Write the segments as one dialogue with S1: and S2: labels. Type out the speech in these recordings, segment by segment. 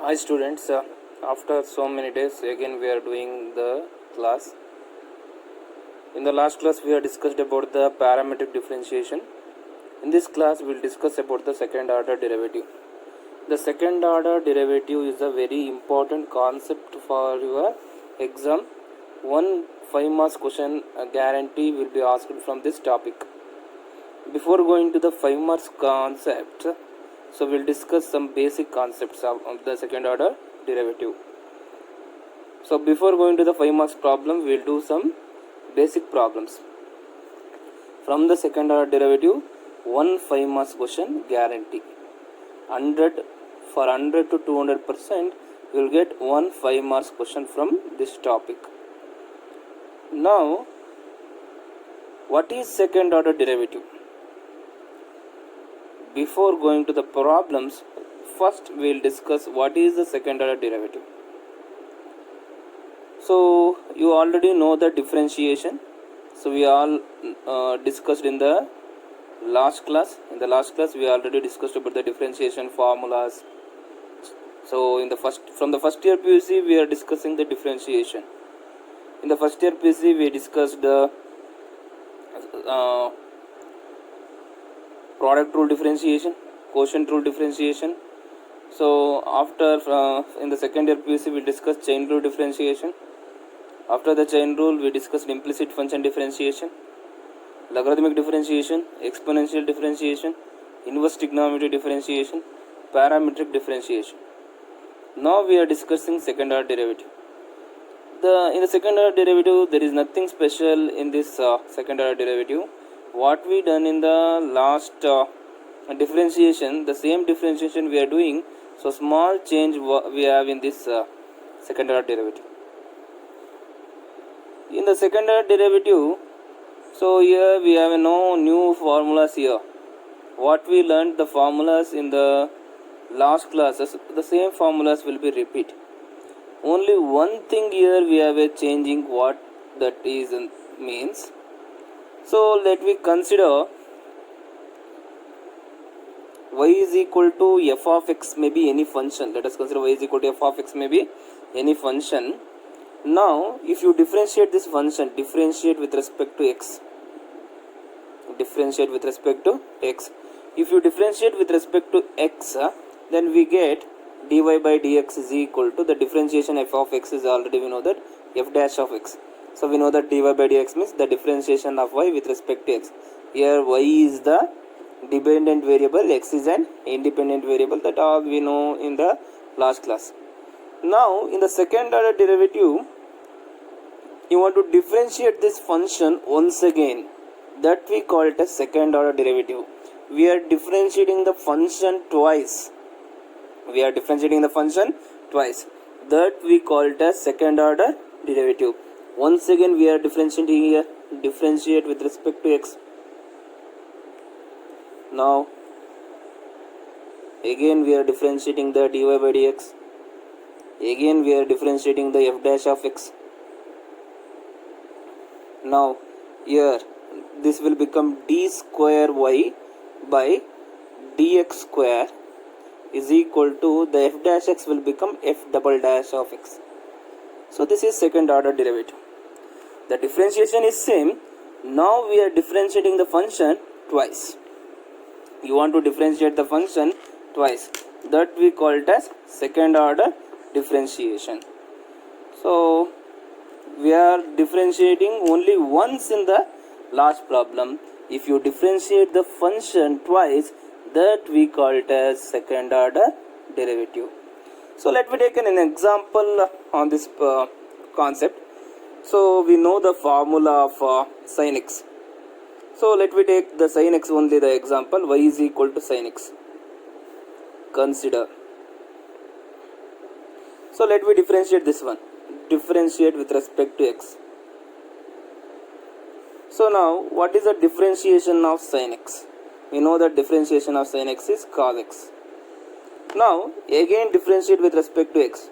S1: Hi students, after so many days again we are doing the class. In the last class we have discussed about the parametric differentiation. In this class we will discuss about the second order derivative. The second order derivative is a very important concept for your exam. One 5 marks question guarantee will be asked from this topic. Before going to the 5 marks concept, so we will discuss some basic concepts of the second order derivative. So before going to the 5 marks problem, we will do some basic problems. From the second order derivative, one 5 marks question guarantee. 100 for 100 to 200%, you will get one 5 marks question from this topic. Now, what is second order derivative? Before going to the problems, first we will discuss what is the second order derivative. So you already know the differentiation. So we all discussed in the last class. In the last class we already discussed about the differentiation formulas. So from the first year PUC we are discussing the differentiation. In the first year PUC we discussed the product rule differentiation, quotient rule differentiation. So after in the second year PUC we discussed chain rule differentiation. After the chain rule we discussed implicit function differentiation, logarithmic differentiation, exponential differentiation, inverse trigonometry differentiation, parametric differentiation. Now we are discussing second order derivative. In the second order derivative there is nothing special in this second order derivative. What we done in the last differentiation, the same differentiation we are doing. So small change we have in this second order derivative. In the second order derivative, so here we have no new formulas here. What we learned the formulas in the last classes, the same formulas will be repeat. Only one thing here we have a changing what that is means. So let me consider y is equal to f of x may be any function. Let us consider y is equal to f of x may be any function. Now if you differentiate this function, differentiate with respect to x. Differentiate with respect to x. If you differentiate with respect to x, then we get dy by dx is equal to the differentiation f of x is already we know that f dash of x. So we know that dy by dx means the differentiation of y with respect to x. Here y is the dependent variable, x is an independent variable. That all we know in the last class. Now in the second order derivative, you want to differentiate this function once again. That we call it as second order derivative. We are differentiating the function twice. That we call it as second order derivative. Once again we are differentiating here. Differentiate with respect to x. Now again we are differentiating the dy by dx. Again we are differentiating the f dash of x. Now here this will become d square y by dx square is equal to the f dash x will become f double dash of x. So this is second order derivative. The differentiation is same. Now we are differentiating the function twice. You want to differentiate the function twice. That we call it as second order differentiation. So we are differentiating only once in the last problem. If you differentiate the function twice, that we call it as second order derivative. So let me take an example on this concept. So we know the formula of sin x. So let me take the sin x only the example. Y is equal to sin x. Consider. So let me differentiate this one. Differentiate with respect to x. So now what is the differentiation of sin x? We know that differentiation of sin x is cos x. Now again differentiate with respect to x.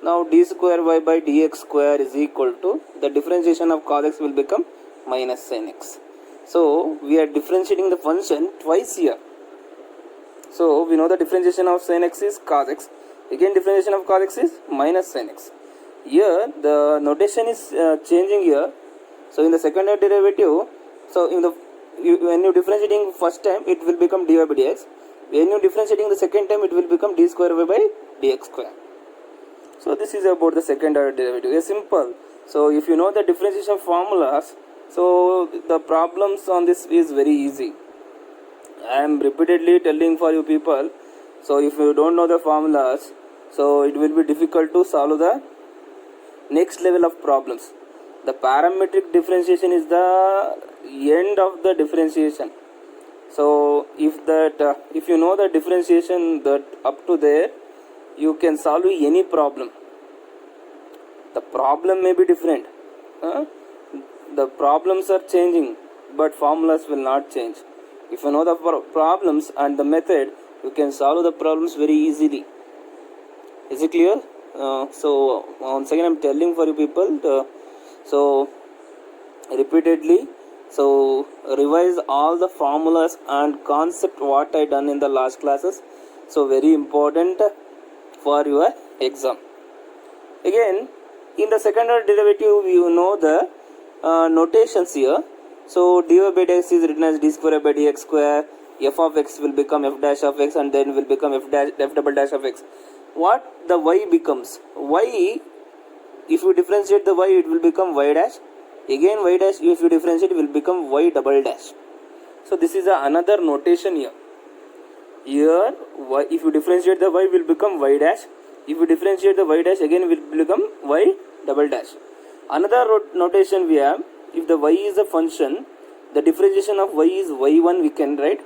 S1: Now d square y by dx square is equal to the differentiation of cos x will become minus sin x. So we are differentiating the function twice here. So we know the differentiation of sin x is cos x. Again, differentiation of cos x is minus sin x. Here the notation is changing here. So in the second order derivative, so in the when you differentiating first time, it will become dy by dx. When you differentiating the second time, it will become d square y by dx square. So this is about the second order derivative. It's simple. So if you know the differentiation formulas, so the problems on this is very easy. I am repeatedly telling for you people. So if you don't know the formulas, so it will be difficult to solve the next level of problems. The parametric differentiation is the end of the differentiation. So if you know the differentiation that up to there, you can solve any problem. The problem may be different. The problems are changing, but formulas will not change. If you know the problems and the method, you can solve the problems very easily. Is it clear? So once again, I'm telling for you people. So repeatedly, so revise all the formulas and concept what I done in the last classes. So very important for your exam. Again, in the second order derivative, you know the notations here. So dy by dx is written as d square by dx square. F of x will become f dash of x, and then will become f double dash of x. What the y becomes? Y, if you differentiate the y, it will become y dash. Again y dash, if you differentiate, it will become y double dash. So this is another notation here. Here, y, if you differentiate the y, will become y dash. If you differentiate the y dash, again will become y double dash. Another notation we have, if the y is a function, the differentiation of y is y1 we can write.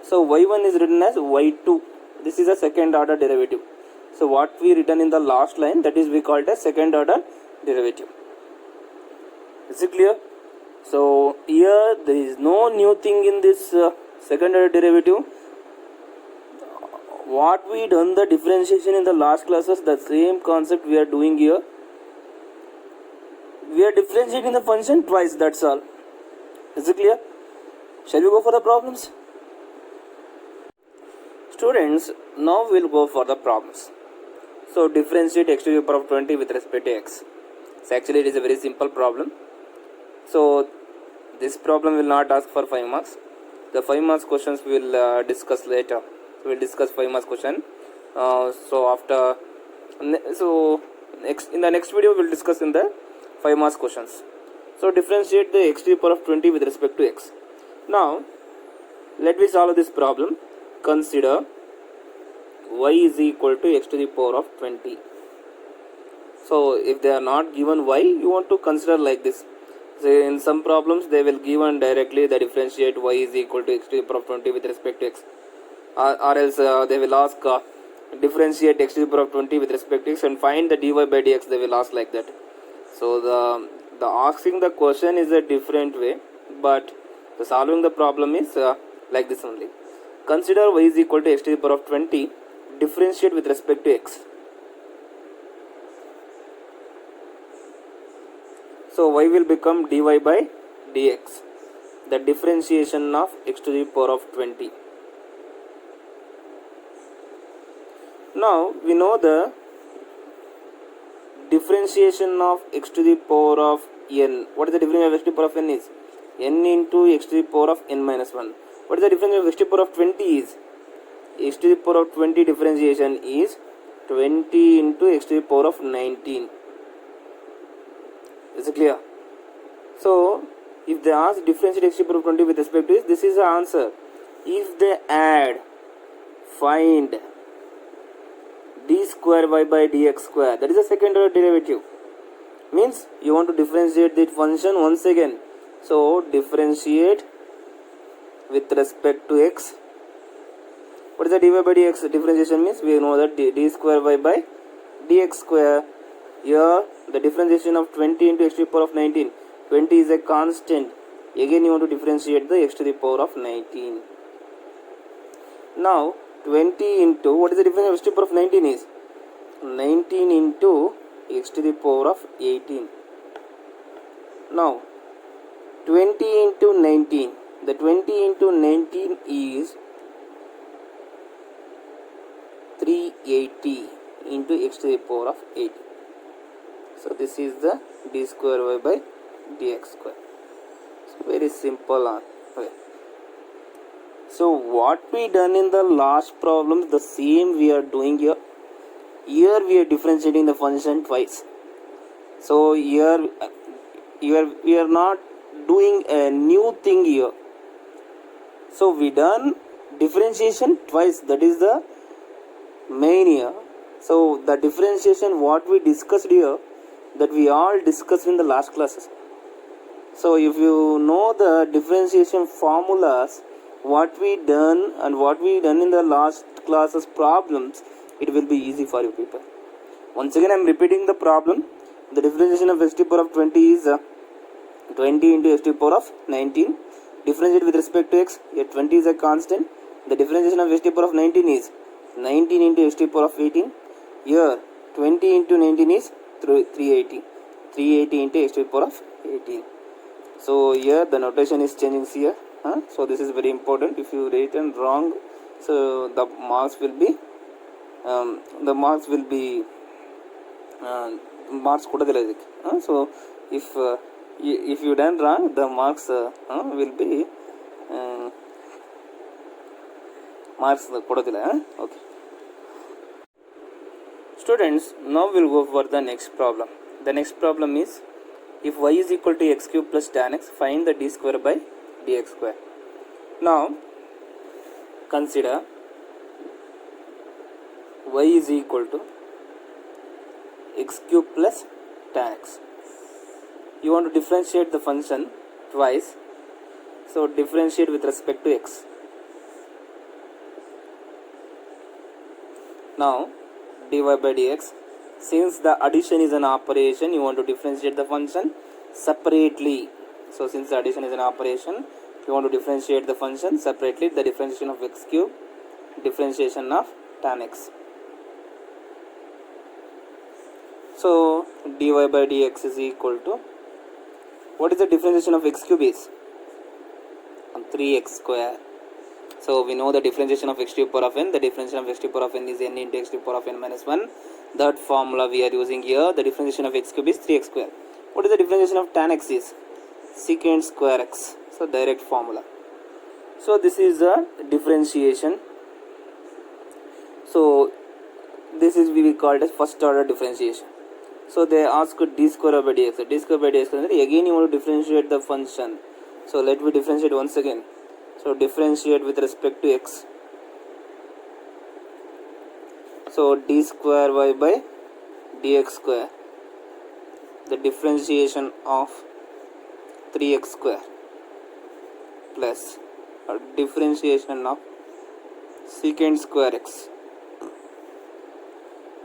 S1: So y1 is written as y2. This is a second order derivative. So what we written in the last line, that is we called as second order derivative. Is it clear? So here there is no new thing in this second order derivative. What we done the differentiation in the last classes, the same concept we are doing here. We are differentiating the function twice, that's all. Is it clear? Shall we go for the problems? Students, now we will go for the problems. So differentiate x to the power of 20 with respect to x. So actually it is a very simple problem. So this problem will not ask for 5 marks. The 5 marks questions we will discuss later. We will discuss 5 marks question. So in the next video we will discuss in the 5 marks questions. So differentiate the x to the power of 20 with respect to x. Now let me solve this problem. Consider y is equal to x to the power of 20. So if they are not given y, you want to consider like this. So in some problems they will given directly the differentiate y is equal to x to the power of 20 with respect to x. Or else they will ask differentiate x to the power of 20 with respect to x and find the dy by dx. They will ask like that. So the asking the question is a different way, but the solving the problem is like this only. Consider y is equal to x to the power of 20. Differentiate with respect to x. So y will become dy by dx. The differentiation of x to the power of 20. Now we know the differentiation of x to the power of n. What is the difference of x to the power of n is? N into x to the power of n minus 1. What is the difference of x to the power of 20 is? X to the power of 20 differentiation is 20 into x to the power of 19. Is it clear? So if they ask differentiate x to the power of 20 with respect to this is the answer. If they add, find d square y by dx square, that is a second order derivative. Means you want to differentiate the function once again. So differentiate with respect to x. What is the dy by dx differentiation means? We know that d square y by dx square. Here the differentiation of 20 into x to the power of 19. 20 is a constant. Again you want to differentiate the x to the power of 19. Now 20 into, what is the difference of x to the power of 19 is? 19 into x to the power of 18. Now 20 into 19. The 20 into 19 is 380 into x to the power of 80. So this is the d square y by dx square. So very simple. Okay. So what we done in the last problem, the same we are doing here. Here we are differentiating the function twice. So here we are not doing a new thing here. So we done differentiation twice. That is the main here. So the differentiation what we discussed here, that we all discussed in the last classes. So if you know the differentiation formulas, what we done and what we done in the last classes problems, it will be easy for you people. Once again I am repeating the problem. The differentiation of x to the power of 20 is 20 into x to the power of 19. Differentiate with respect to x. Here 20 is a constant. The differentiation of x to the power of 19 is 19 into x to the power of 18. Here 20 into 19 is 380. 380 into x to the power of 18. So here the notation is changing here. So this is very important. If you written wrong, so the marks will be marks ಕೊಡೋದಿಲ್ಲ ಇದಕ್ಕೆ. So if you done wrong, the marks will be marks ಕೊಡೋದಿಲ್ಲ. Okay. Students, now we'll go for the next problem. The next problem is, if y is equal to x cube plus tan x, find the d square by dx square. Now consider y is equal to x cube plus tan x. You want to differentiate the function twice, so differentiate with respect to x. Now dy by dx, since the addition is an operation, you want to differentiate the function separately. So since the addition is an operation, you want to differentiate the function separately. The differentiation of x cube, differentiation of tan x. So dy by dx is equal to, what is the differentiation of x cube is 3x square. So we know the differentiation of x to the power of n. The differentiation of x to the power of n is n into x to the power of n minus 1. That formula we are using here. The differentiation of x cube is 3x square. What is the differentiation of tan x is secant square x. So direct formula. So this is the differentiation. So this is we called as first order differentiation. So they ask d square by dx. D square by dx, again you want to differentiate the function. So let me differentiate once again. So differentiate with respect to x. So d square y by dx square, the differentiation of 3x square plus differentiation of secant square x.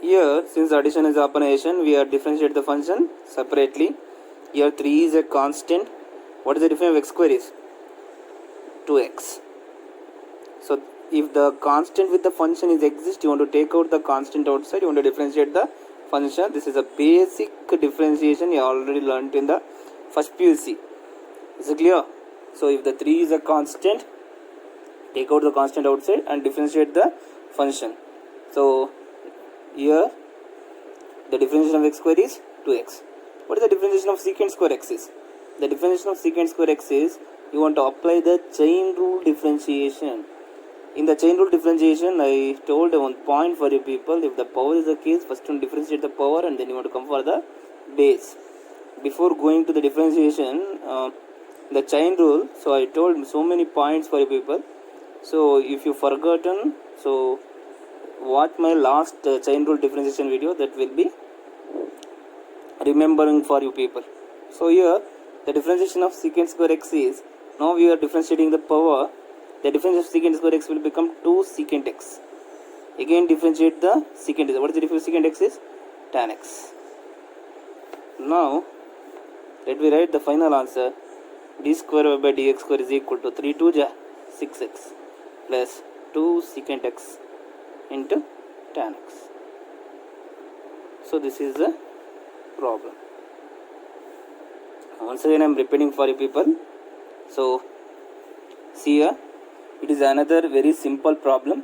S1: Here since addition is operation, we are differentiate the function separately. Here 3 is a constant. What is the difference of x square is 2x. So if the constant with the function is exist, you want to take out the constant outside, you want to differentiate the function. This is a basic differentiation you already learnt in the first PUC. Is it clear? So if the 3 is a constant, take out the constant outside and differentiate the function. So here the differentiation of x square is 2x. What is the differentiation of secant square x is? The differentiation of secant square x is, you want to apply the chain rule differentiation. In the chain rule differentiation, I told one point for you people. If the power is the case, first you differentiate the power and then you want to come for the base. Before going to the differentiation, the chain rule, so I told so many points for you people. So if you forgotten, so watch my last chain rule differentiation video, that will be remembering for you people. So here the differentiation of secant square x is, now we are differentiating the power. The difference of secant square x will become 2 secant x. Again differentiate the secant x. What is the difference of secant x is tan x. Now let me write the final answer. D square by dx square is equal to 3 2 6x plus 2 secant x into tan x. So this is the problem. Once again I am repeating for you people. So see here, it is another very simple problem.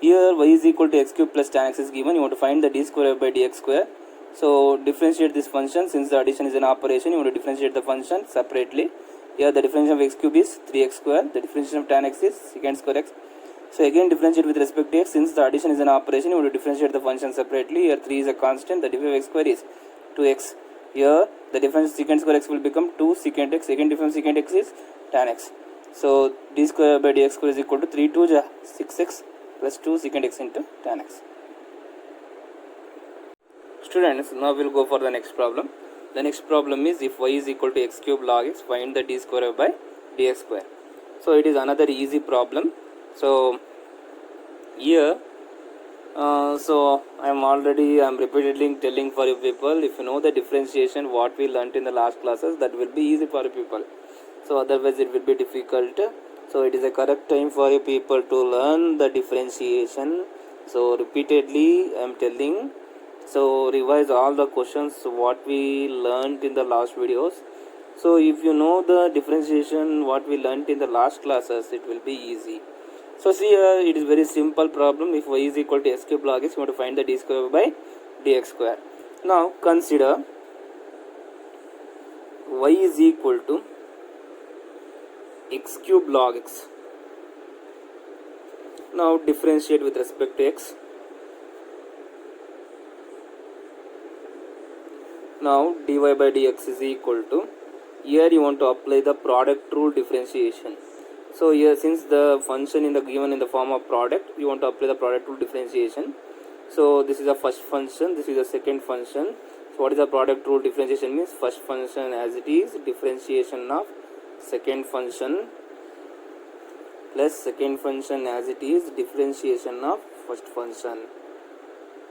S1: Here y is equal to x cube plus tan x is given. You want to find the d square by dx square. So differentiate this function. Since the addition is an operation, you want to differentiate the function separately. Here the differentiation of x cube is 3x square. The differentiation of tan x is secant square x. So again differentiate with respect to x. Since the addition is an operation, you want to differentiate the function separately. Here 3 is a constant. The difference of x square is 2x. Here the difference of secant square x will become 2 secant x. Second difference of secant x is tan x. So d square by dx square is equal to 3 2 6x plus 2 secant x into tan x. Students, now we will go for the next problem. The next problem is if y is equal to x cube log x, find the d square by dx square. So it is another easy problem. So here so I'm repeatedly telling for you people, if you know the differentiation what we learnt in the last classes, that will be easy for you people. So otherwise it will be difficult. So it is a correct time for you people to learn the differentiation. So repeatedly I am telling. So revise all the questions what we learnt in the last videos. So if you know the differentiation what we learnt in the last classes, it will be easy. So see here it is very simple problem. If y is equal to x cube log x, you want to find the d square by dx square. Now consider y is equal to x cube log x. Now differentiate with respect to x. Now dy by dx is equal to, here you want to apply the product rule differentiation. So here since the function given in the form of product, you want to apply the product rule differentiation. So this is the first function, this is the second function. So what is the product rule differentiation means? First function as it is, differentiation of second function plus second function as it is, differentiation of first function.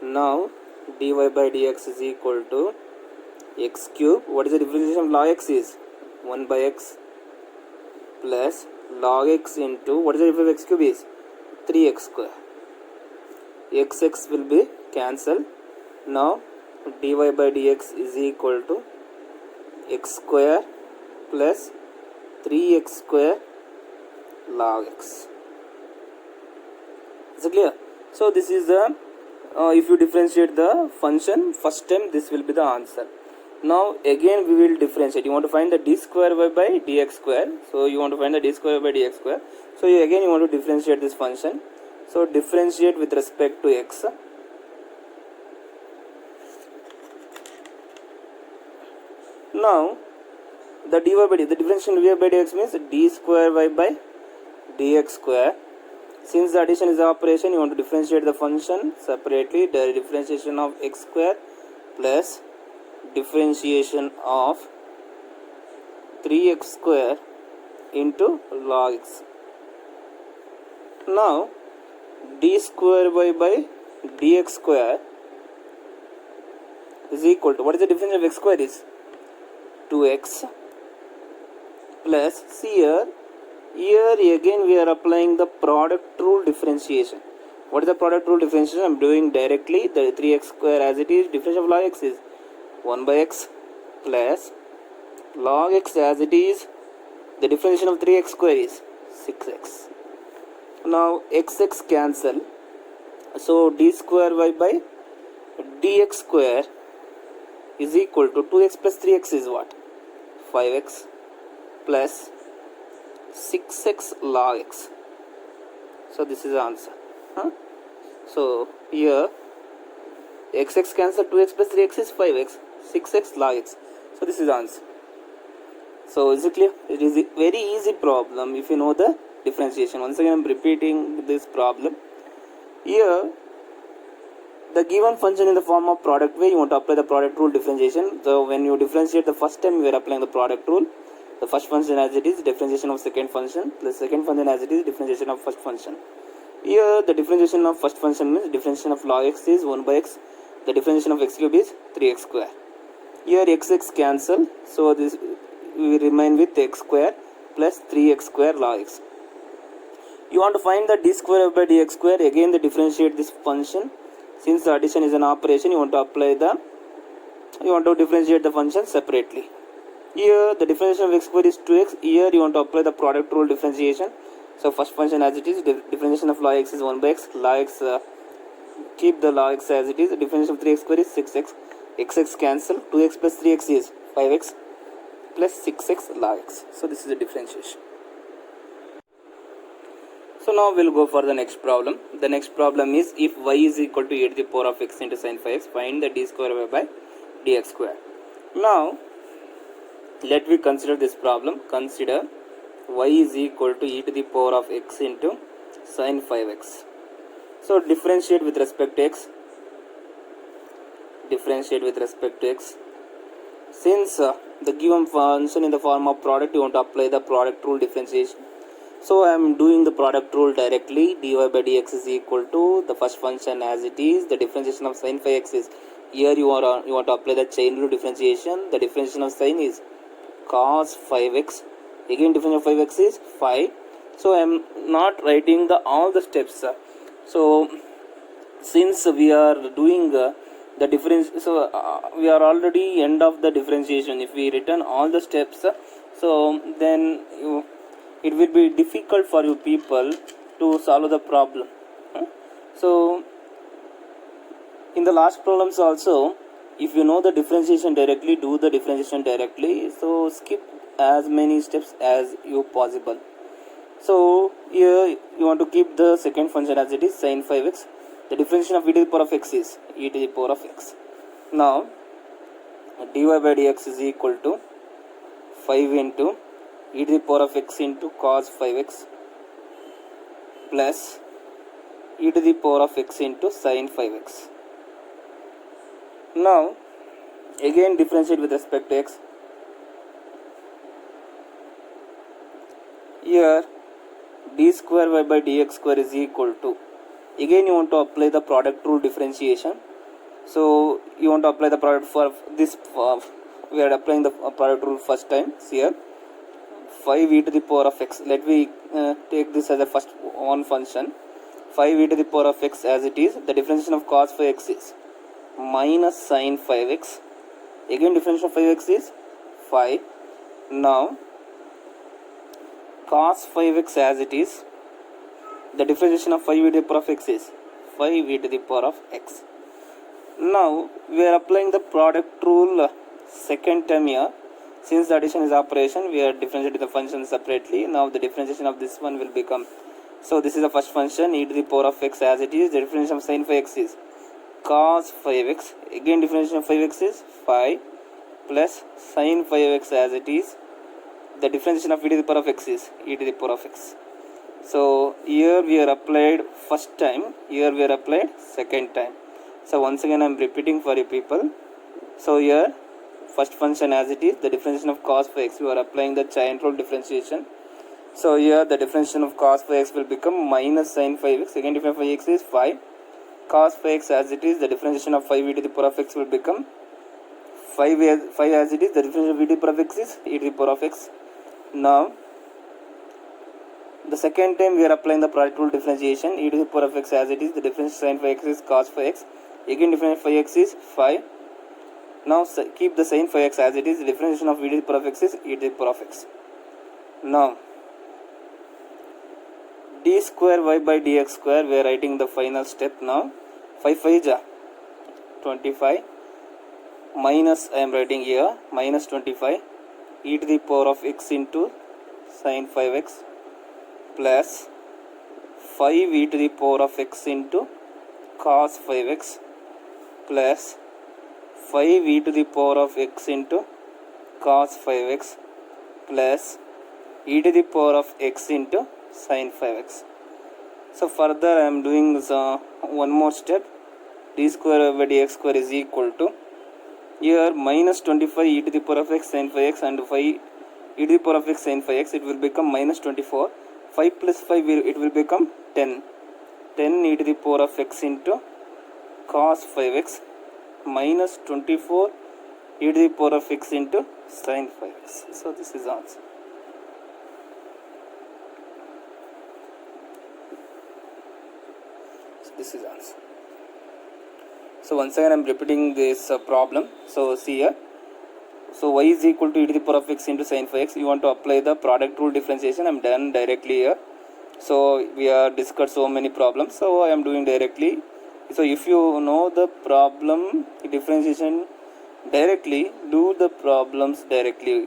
S1: Now dy by dx is equal to x cube. What is the differentiation of log x is 1 by x plus log x into, what is the difference of x cube is 3x square. X will be cancelled. Now dy by dx is equal to x square plus 3x square log x. Is it clear? So this is the if you differentiate the function first time, this will be the answer. Now again we will differentiate. You want to find the d square y by dx square. So you want to find the d square by dx square. So again you want to differentiate this function. So differentiate with respect to x. Now the dy by the differentiation of dy by dx means d square y by dx square. Since the addition is the operation, you want to differentiate the function separately. The differentiation of x square plus differentiation of 3x square into log x. Now d square y by dx square is equal to, what is the difference of x square is 2x plus, see here again we are applying the product rule differentiation. What is the product rule differentiation? I am doing directly. The 3x square as it is, differentiation of log x is 1 by x plus log x as it is, the differentiation of 3x square is 6x. Now x cancel. So d square y by dx square is equal to 2x plus 3x is what? 5x plus 6x log x. So this is the answer. So here x cancel, 2x plus 3x is 5x, 6x log x. So this is the answer. So is it clear? It is a very easy problem if you know the differentiation. Once again I am repeating this problem. Here the given function in the form of product way, you want to apply the product rule differentiation. So when you differentiate the first time, we are applying the product rule. The first function as it is, differentiation of second function, plus second function as it is, differentiation of first function. Here the differentiation of first function means differentiation of log x is 1 by x. The differentiation of x cube is 3x square. Here x cancel, so this we remain with x square plus 3x square log x. You want to find the d square by dx square. Again, the differentiate this function. Since the addition is an operation, you want to differentiate the function separately. Here the differentiation of x square is 2x. Here you want to apply the product rule differentiation. So first function as it is, differentiation of log x is 1 by x, log x, keep the log x as it is, differentiation of 3x square is 6x, x cancel, 2x plus 3x is 5x plus 6x log x. So this is the differentiation. So now we'll go for the next problem. The next problem is, if y is equal to e to the power of x into sin 5x, find the d square y by dx square. Now let me consider this problem. Consider y is equal to e to the power of x into sin 5x. So differentiate with respect to x. Differentiate with respect to x. Since the given function in the form of product, you want to apply the product rule differentiation. So I am doing the product rule directly. Dy by dx is equal to the first function as it is. The differentiation of sin 5x is, here you want to apply the chain rule differentiation. The differentiation of sin is cos 5x. Again differentiation of 5x is 5. So I am not writing the all the steps. So since we are doing the difference, so we are already end of the differentiation. If we return all the steps, so then it will be difficult for you people to solve the problem. So in the last problems also, if you know the differentiation directly, do the differentiation directly. So skip as many steps as you possible. So here you want to keep the second function as it is, sin 5x. The differentiation of e to the power of x is e to the power of x. Now dy by dx is equal to 5 into e to the power of x into cos 5x plus e to the power of x into sin 5x. Now again differentiate with respect to x. Here d square y by dx square is equal to, again you want to apply the product rule differentiation. So you want to apply the product for this, we are applying the product rule first time. So here 5 e to the power of x, let me take this as a first one function. 5 e to the power of x as it is, the differentiation of cos 5x is minus sin 5x. Again differentiation of 5x is 5. Now cos 5x as it is, the differentiation of 5 e to the power of x is 5 e to the power of x. Now we are applying the product rule second time here. Since the addition is operation, we are differentiating the function separately. Now the differentiation of this one will become, so this is the first function, e to the power of x as it is. The differentiation of sin 5x is cos 5x. Again differentiation of 5x is 5 plus sin 5x as it is. The differentiation of e to the power of x is e to the power of x. So here we are applied first time, here we are applied second time. So once again I am repeating for you people. So here first function as it is, the differentiation of cos 5x, we are applying the chain rule differentiation. So here the differentiation of cos 5x will become minus sin 5x. Again differentiation of 5x is 5. Cos 5x as it is, the differentiation of 5 e to the power of x will become 5 as it is, the differentiation of e to the power of x is e to the power of x. Now the second time we are applying the product rule differentiation, e to the power of x as it is, the difference sin 5x is cos 5x. Again difference of 5x is 5. Now keep the sin 5x as it is, the differentiation of e to the power of x is e to the power of x. Now d square y by dx square, we are writing the final step now. 5 5 ja 25 minus, I am writing here, minus 25 e to the power of x into sin 5x plus 5 e to the power of x into cos 5x plus 5 e to the power of x into cos 5x plus e to the power of x into sin 5x. So further I am doing this, one more step. D square by dx square is equal to, here minus 25 e to the power of x sin 5x and 5 e to the power of x sin 5x, it will become minus 24. 5 plus 5 it will become 10. 10 e to the power of x into cos 5x minus 24 e to the power of x into sin 5x. So this is answer. So this is answer. So once again I am repeating this problem. So see here. So y is equal to e to the power of x into sin 5x. You want to apply the product rule differentiation. I am done directly here. So we are discussed so many problems, so I am doing directly. So if you know the problem differentiation directly, do the problems directly,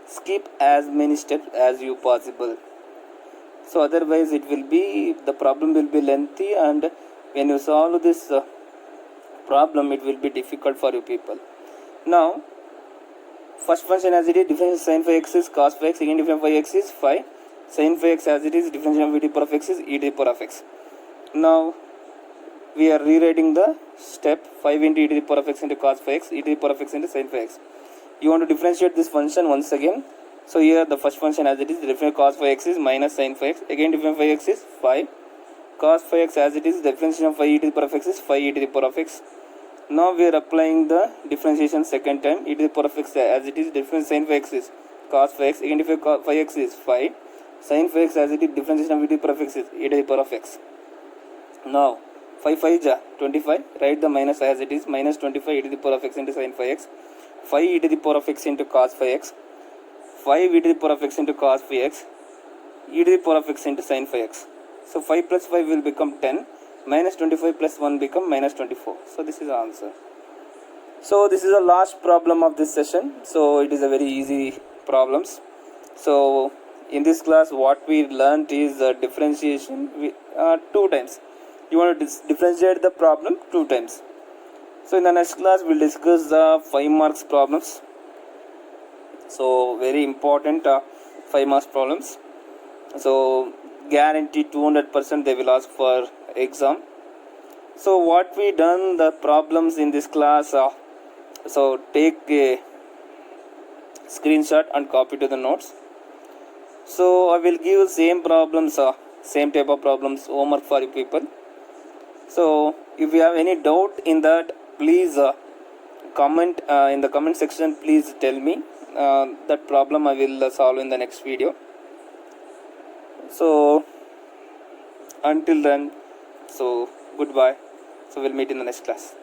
S1: skip as many steps as you possible. So otherwise it will be, the problem will be lengthy, and when you solve this problem it will be difficult for you people. Now first function as it is, differentiation sin phi x is cos phi x, second differentiation phi x is phi sin phi x as it is, differentiation of e to the power of x is e to the power of x. Now we are rewriting the step 5 into e to the power of x into cos phi x, e to the power of x into sin phi x. You want to differentiate this function once again. So here the first function as it is, differentiation cos phi x is minus sin phi x, again differentiation phi x is phi, cos phi x as it is, differentiation of phi e to the power of x is phi e to the power of x. Now we are applying the differentiation second time, e to the power of x as it is, differentiation sin phi x is cos phi x, again differentiation phi x is phi, sin phi x as it is, differentiation of e to the power of x is e to the power of x. Now 5 5 is 25, write the minus as it is, minus 25 e to the power of x into sin phi x, 5 e to the power of x into cos phi x, 5 e to the power of x into cos phi x, e to the power of x into sin phi x. So 5 plus 5 will become 10, minus 25 plus 1 become minus 24. So this is the answer. So this is the last problem of this session. So it is a very easy problems. So in this class what we learned is differentiation two times. You want to differentiate the problem two times. So in the next class we'll discuss the 5 marks problems. So very important 5 marks problems. So guarantee 200% they will ask for exam. So what we done the problems in this class, so take a screenshot and copy to the notes. So I will give same problems, same type of problems homework for you people. So if you have any doubt in that, please comment in the comment section. Please tell me that problem I will solve in the next video. So until then, so goodbye. So we'll meet in the next class.